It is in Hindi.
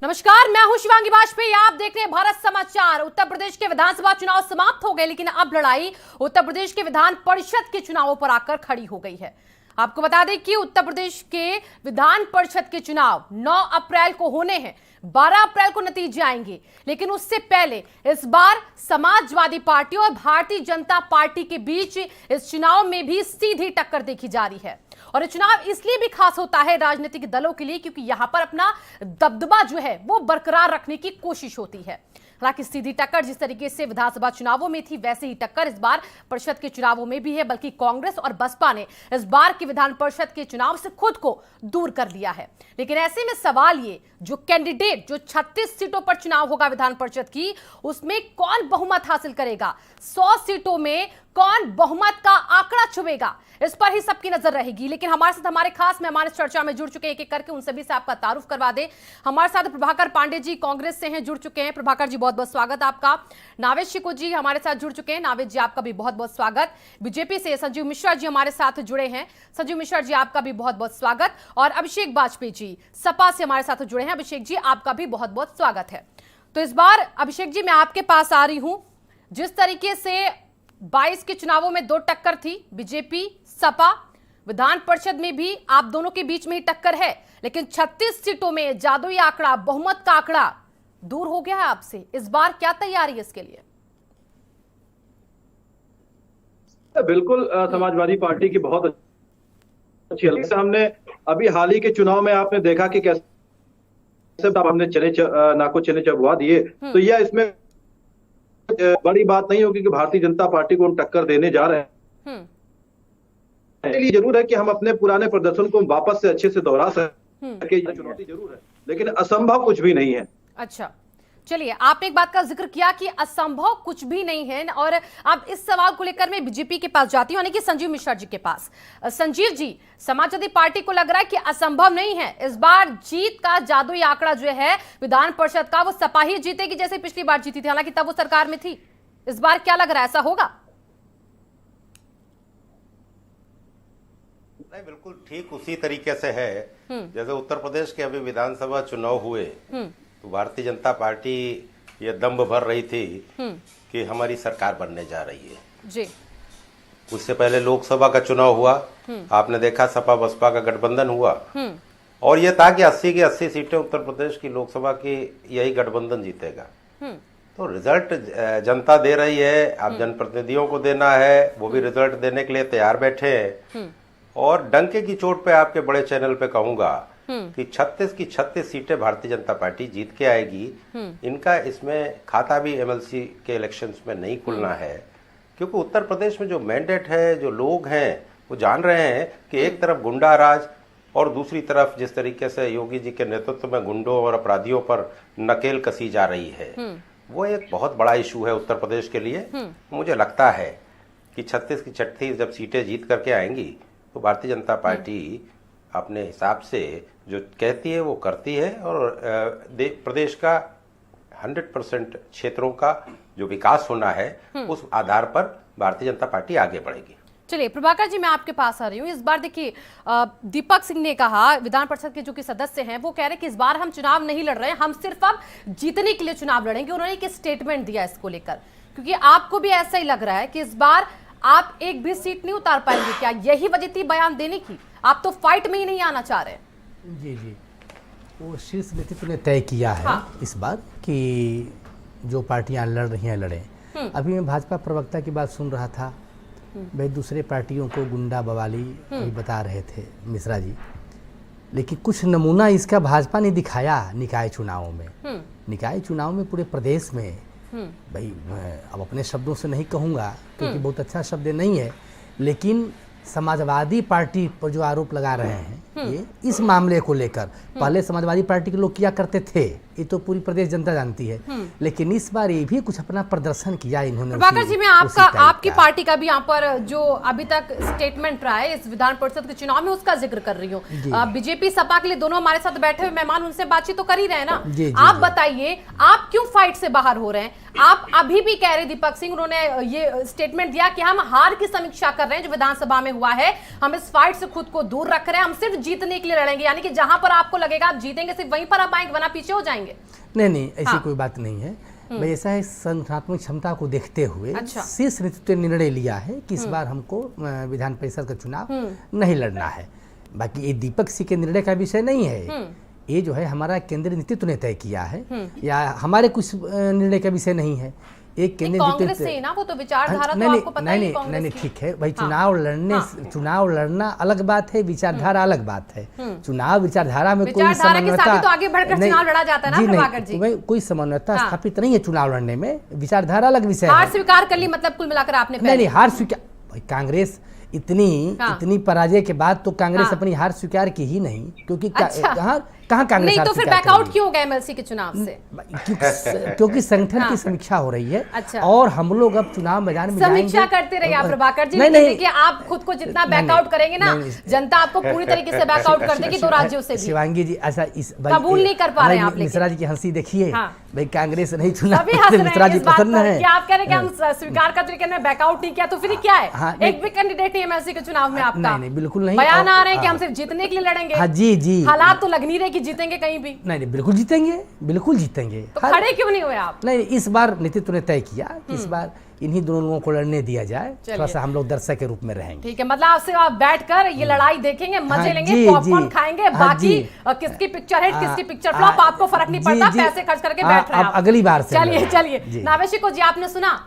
नमस्कार, मैं हूं शिवांगी वाजपेयी। आप देख रहे हैं भारत समाचार। उत्तर प्रदेश के विधानसभा चुनाव समाप्त हो गए, लेकिन अब लड़ाई उत्तर प्रदेश के विधान परिषद के चुनावों पर आकर खड़ी हो गई है। आपको बता दें कि उत्तर प्रदेश के विधान परिषद के चुनाव 9 अप्रैल को होने हैं। 12 अप्रैल को नतीजे आएंगे, लेकिन उससे पहले इस बार समाजवादी पार्टी और भारतीय जनता पार्टी के बीच इस चुनाव में भी सीधी टक्कर देखी जा रही है। और ये चुनाव इसलिए भी खास होता है राजनीतिक दलों के लिए, क्योंकि यहां पर अपना दबदबा जो है वो बरकरार रखने की कोशिश होती है। हालांकि सीधी टक्कर जिस तरीके से विधानसभा चुनावों में थी, वैसे ही टक्कर इस बार परिषद के चुनावों में भी है। बल्कि कांग्रेस और बसपा ने इस बार के विधान परिषद के चुनाव से खुद को दूर कर लिया है। लेकिन ऐसे में सवाल ये, जो कैंडिडेट जो 36 सीटों पर चुनाव होगा विधान परिषद की, उसमें कौन बहुमत हासिल करेगा, 100 सीटों में कौन बहुमत का आंकड़ा छुएगा, इस पर ही सबकी नजर रहेगी। लेकिन हमारे साथ हमारे खास मेहमान इस चर्चा में जुड़ चुके हैं, एक एक करके उन सभी से आपका तारुफ करवा दे। हमारे साथ प्रभाकर पांडे जी कांग्रेस से हैं, जुड़ चुके हैं। प्रभाकर जी बहुत बहुत स्वागत आपका। नावेद शिको जी हमारे साथ जुड़ चुके हैं। नावेद जी आपका भी बहुत बहुत स्वागत। बीजेपी से संजीव मिश्रा जी हमारे साथ जुड़े हैं। संजीव मिश्रा जी आपका भी बहुत बहुत स्वागत। और अभिषेक वाजपेयी जी सपा से हमारे साथ जुड़े हैं। अभिषेक जी आपका भी बहुत बहुत स्वागत है। तो इस बार अभिषेक जी मैं आपके पास आ रही हूं। जिस तरीके से 22 के चुनावों में 2 टक्कर थी, बीजेपी सपा, विधान परिषद में भी आप दोनों के बीच में ही टक्कर है, लेकिन 36 सीटों में जादुई आंकड़ा, बहुमत का आंकड़ा दूर हो गया है आपसे। इस बार क्या तैयारी है इसके लिए? बिल्कुल, समाजवादी पार्टी की बहुत अच्छी हल्के से हमने अभी हाल ही के चुनाव में आपने देखा कि कैसे हमने नाको चने चबवा दिए। तो यह इसमें बड़ी बात नहीं होगी कि भारतीय जनता पार्टी को हम टक्कर देने जा रहे हैं। इसलिए जरूर है कि हम अपने पुराने प्रदर्शन को वापस से अच्छे से दोहरा सके। चुनौती जरूर है, लेकिन असंभव कुछ भी नहीं है। अच्छा, चलिए, आपने एक बात का जिक्र किया कि असंभव कुछ भी नहीं है, और अब इस सवाल को लेकर मैं बीजेपी के पास जाती हूँ, यानी कि संजीव मिश्रा जी के पास। संजीव जी, समाजवादी पार्टी को लग रहा है कि असंभव नहीं है, इस बार जीत का जादुई आंकड़ा जो है विधान परिषद का, वो सपा ही जीतेगी जैसे पिछली बार जीती थी, हालांकि तब वो सरकार में थी। इस बार क्या लग रहा है, ऐसा होगा? नहीं, बिल्कुल ठीक उसी तरीके से है जैसे उत्तर प्रदेश के अभी विधानसभा चुनाव हुए तो भारतीय जनता पार्टी ये दम्भ भर रही थी कि हमारी सरकार बनने जा रही है जी। उससे पहले लोकसभा का चुनाव हुआ, आपने देखा सपा बसपा का गठबंधन हुआ, और ये था कि 80 की 80 सीटें उत्तर प्रदेश की लोकसभा की यही गठबंधन जीतेगा। तो रिजल्ट जनता दे रही है, अब जनप्रतिनिधियों को देना है, वो भी रिजल्ट देने के लिए तैयार बैठे हैं। और डंके की चोट पे आपके बड़े चैनल पे कहूंगा कि 36 की 36 सीटें भारतीय जनता पार्टी जीत के आएगी। इनका इसमें खाता भी एमएलसी के इलेक्शंस में नहीं खुलना है, क्योंकि उत्तर प्रदेश में जो मैंडेट है, जो लोग हैं, वो जान रहे हैं कि एक तरफ गुंडा राज और दूसरी तरफ जिस तरीके से योगी जी के नेतृत्व में गुंडों और अपराधियों पर नकेल कसी जा रही है, वो एक बहुत बड़ा इशू है उत्तर प्रदेश के लिए। मुझे लगता है कि 36 की 36 जब सीटें जीत करके आएंगी तो भारतीय जनता पार्टी अपने हिसाब से जो कहती है वो करती है, और प्रदेश का 100% क्षेत्रों का जो विकास होना है उस आधार पर भारतीय जनता पार्टी आगे बढ़ेगी। चलिए प्रभाकर जी, मैं आपके पास आ रही हूँ। इस बार देखिए, दीपक सिंह ने कहा, विधान परिषद के जो कि सदस्य हैं, वो कह रहे हैं कि इस बार हम चुनाव नहीं लड़ रहे हैं, हम सिर्फ अब जीतने के लिए चुनाव लड़ेंगे। उन्होंने एक स्टेटमेंट दिया इसको लेकर, क्योंकि आपको भी ऐसा ही लग रहा है कि इस बार आप एक भी सीट नहीं उतार पाएंगे। क्या यही वजह थी बयान देने की? आप तो फाइट में ही नहीं आना चाह रहे। जी जी, वो शीर्ष नेतृत्व ने तय किया है इस बार कि जो पार्टियां लड़ रही हैं लड़ें। अभी मैं भाजपा प्रवक्ता की बात सुन रहा था, भाई दूसरे पार्टियों को गुंडा बवाली बता रहे थे मिश्रा जी, लेकिन कुछ नमूना इसका भाजपा ने दिखाया निकाय चुनावों में। निकाय चुनाव में पूरे प्रदेश में, भाई अब अपने शब्दों से नहीं कहूँगा क्योंकि बहुत अच्छा शब्द नहीं है, लेकिन समाजवादी पार्टी पर जो आरोप लगा रहे हैं ये इस मामले को लेकर, पहले समाजवादी पार्टी के लोग किया करते थे, ये तो पूरी प्रदेश जनता जानती है, लेकिन इस बार ये भी कुछ अपना प्रदर्शन किया इन्होंने। प्रभाकर जी, मैं आपकी पार्टी का भी यहाँ पर जो अभी तक स्टेटमेंट रहा है इस विधान परिषद के चुनाव में, उसका जिक्र कर रही हूँ। बीजेपी सपा के लिए दोनों हमारे साथ बैठे हुए मेहमान, उनसे बातचीत तो कर ही रहे हैं ना। आप बताइए, आप क्यों फाइट से बाहर हो रहे हैं? आप अभी भी कह रहे, दीपक सिंह, उन्होंने ये स्टेटमेंट दिया कि हम हार की समीक्षा कर रहे हैं जो विधानसभा में हुआ है, हम इस फाइट से खुद को दूर रख रहे हैं, हम सिर्फ जीतने के लिए लड़ेंगे। यानी कि जहां पर आपको लगेगा आप जीतेंगे, सिर्फ वहीं पर आप आएंगे, वरना पीछे हो जाएंगे। नहीं ऐसी कोई बात नहीं है भाई। ऐसा है, संगठनात्मक क्षमता को देखते हुए अच्छा। शीर्ष नेतृत्व ने निर्णय लिया है कि इस बार हमको विधान परिषद का चुनाव नहीं लड़ना है। बाकी ये दीपक सिंह के निर्णय का विषय नहीं है, ये जो है हमारा केंद्रीय नेतृत्व ने तय किया है, या हमारे कुछ निर्णय का विषय नहीं है। एक केंद्रीय कांग्रेस से ही ना, वो तो विचारधारा तो आपको पता ही है कांग्रेस नहीं की। ठीक है भाई। चुनाव लड़ना अलग बात है, विचारधारा अलग बात है। चुनाव विचारधारा में कोई विचारधारा के साथ ही समानता तो आगे बढ़कर चुनाव लड़ा जाता है ना प्रभाकर जी। भाई कोई समानता स्थापित नहीं है चुनाव लड़ने में, विचारधारा अलग विषय है। हार स्वीकार कर ली मतलब कुल मिलाकर आपने नहीं हार स्वीकार, भाई कांग्रेस इतनी पराजय के बाद तो कांग्रेस अपनी हार स्वीकार की ही नहीं, क्योंकि कहाँ कांग्रेस नहीं हार तो फिर स्वीकार बैकआउट करेगी? क्यों हो गए एमएलसी के चुनाव से? क्योंकि संगठन की समीक्षा हो रही है। अच्छा। और हम लोग अब चुनाव मैदान में समीक्षा करते रहिए आप प्रभाकर जी, नहीं, लेकिन नहीं, देखिए आप खुद को जितना बैकआउट करेंगे ना, जनता आपको पूरी तरीके से बैकआउट कर देगी 2 राज्यों से भी। शिवांगी जी ऐसा इस कबूल नहीं कर पा रहे हैं आप, लेकिन मिश्रा जी की हंसी देखिए हाँ। भाई, कांग्रेस नहीं चुना, सभी हंस रहे मिश्रा हैं जी इस बात पसंद पर है। कि आप कह रहे हैं कि हम स्वीकार करते हैं कि हमने बैकआउट नहीं किया, तो फिर क्या है? हाँ, एक भी कैंडिडेट नहीं एमएलसी के चुनाव में आपका। नहीं बिल्कुल नहीं। बयान आ रहे हैं कि हम सिर्फ जीतने के लिए लड़ेंगे। हाँ जी हालात तो लग नहीं रहे कि जीतेंगे कहीं भी। नहीं बिल्कुल जीतेंगे, बिल्कुल जीतेंगे। तो खड़े क्यों नहीं हुए आप? नहीं, इस बार नेतृत्व ने तय किया कि इस बार इन्हीं दोनों लोगों को लड़ने दिया जाए, थोड़ा सा हम लोग दर्शक के रूप में रहेंगे। ठीक है, मतलब आपसे आप बैठकर ये लड़ाई देखेंगे, मजे हाँ, लेंगे, जी, पॉपकॉर्न जी। खाएंगे, हाँ, बाकी जी। किसकी पिक्चर हिट किसकी पिक्चर फ्लॉप आपको फर्क नहीं जी, पड़ता, जी। पैसे खर्च करके बैठ रहे हैं अब आप। अगली बार से चलिए जी। नावेशी को जी आपने सुना